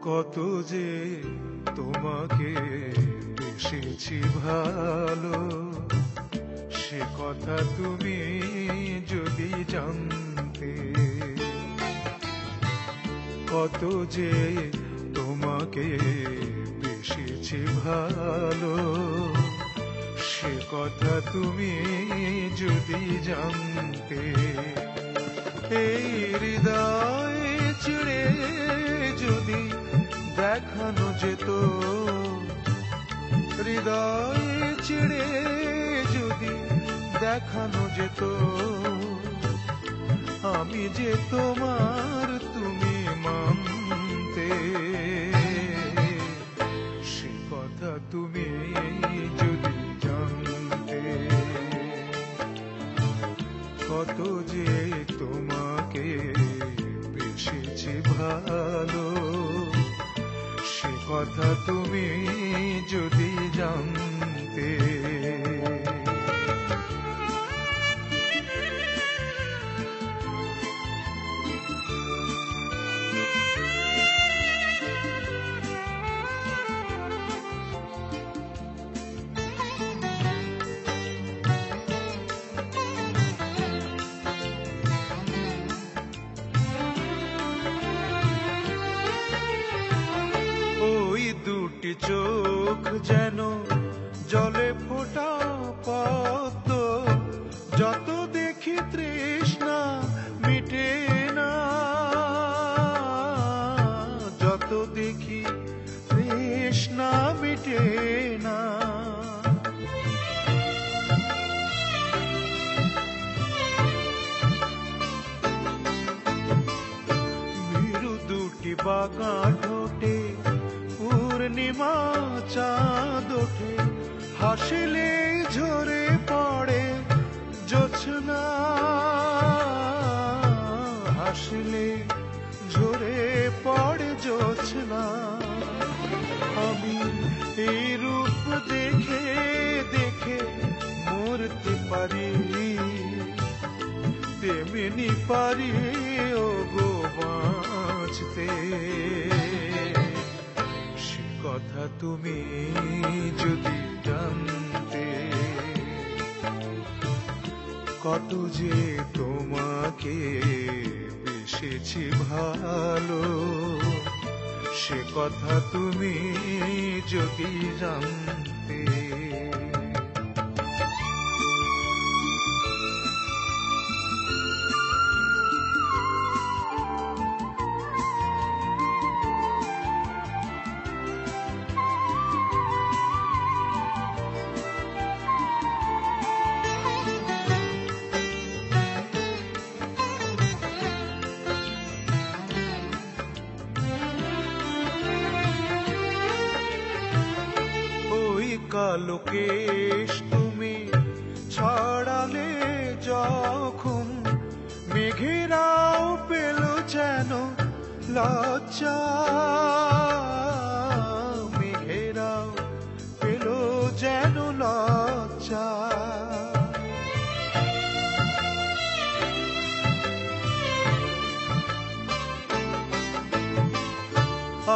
কত যে তোমাকে বেসেছি ভালো, সে কথা তুমি যদি জানতে। কত যে তোমাকে বেসেছি ভালো, সে কথা তুমি যদি জানতে। এই হৃদয় চিড়ে যদি দেখানো যেত, হৃদয় চিড়ে যদি দেখানো যেত, আমি যে তোমার তুমি মানতে। সে কথা তুমি যদি জানতে। কত যে তোমাকে বেসেছি ভালো, সে কথা তুমি যদি জানতে। ওই দুটি চোখ যেন জলে ফোটা পদ্ম, যত দেখি তৃষ্ণা মিটে না, যত দেখি তৃষ্ণা মিটে না। ভীরু দুটি বাঁকা ঠোঁটে পূর্ণিমা চাঁদ ওঠে, হাসিলে ঝরে পড়ে জোছনা, হাসিলে ঝরে পড়ে জোছনা। আমি এই রূপ দেখে দেখে মরতে পারি, তেমনি পারি ও গো বাঁচতে। কথা তুমি যদি জানতে। কত যে তোমাকে বেসেছি ভালো, সে কথা তুমি যদি জানতে। কালো কেশ তুমি ছড়ালে যখন, মেঘেরাও পেল যেন লজ্জা, মেঘেরাও পেল যেন লজ্জা।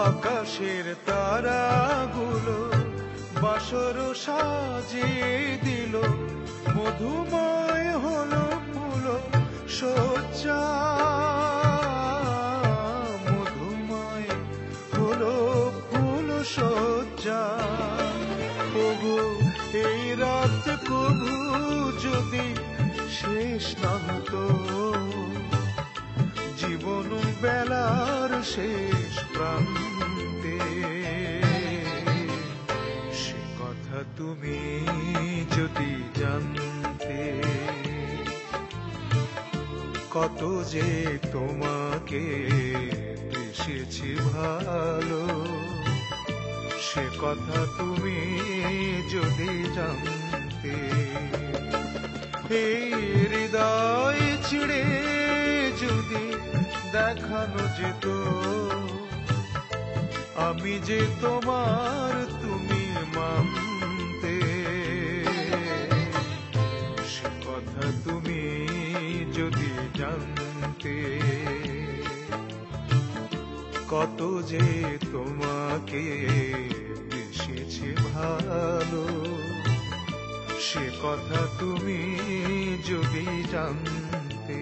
আকাশের তারাগুলো বাসর সাজিয়ে দিল, মধুময় হলো ফুল সজ্জা, মধুময় হলো ফুল সজ্জা। ওগো এই রাত কবু যদি শেষ না হতো, জীবন বেলার শেষ প্রান্তে। তুমি যদি জানতে। কত যে তোমাকে বেসেছি ভালো, সে কথা তুমি যদি জানতে। এই হৃদয় ছিড়ে যদি দেখানো যেত, আমি যে তোমার তুমি মানতে। সে কথা তুমি যদি জানতে। কত যে তোমাকে বেসেছে ভালো, সে কথা তুমি যদি জানতে।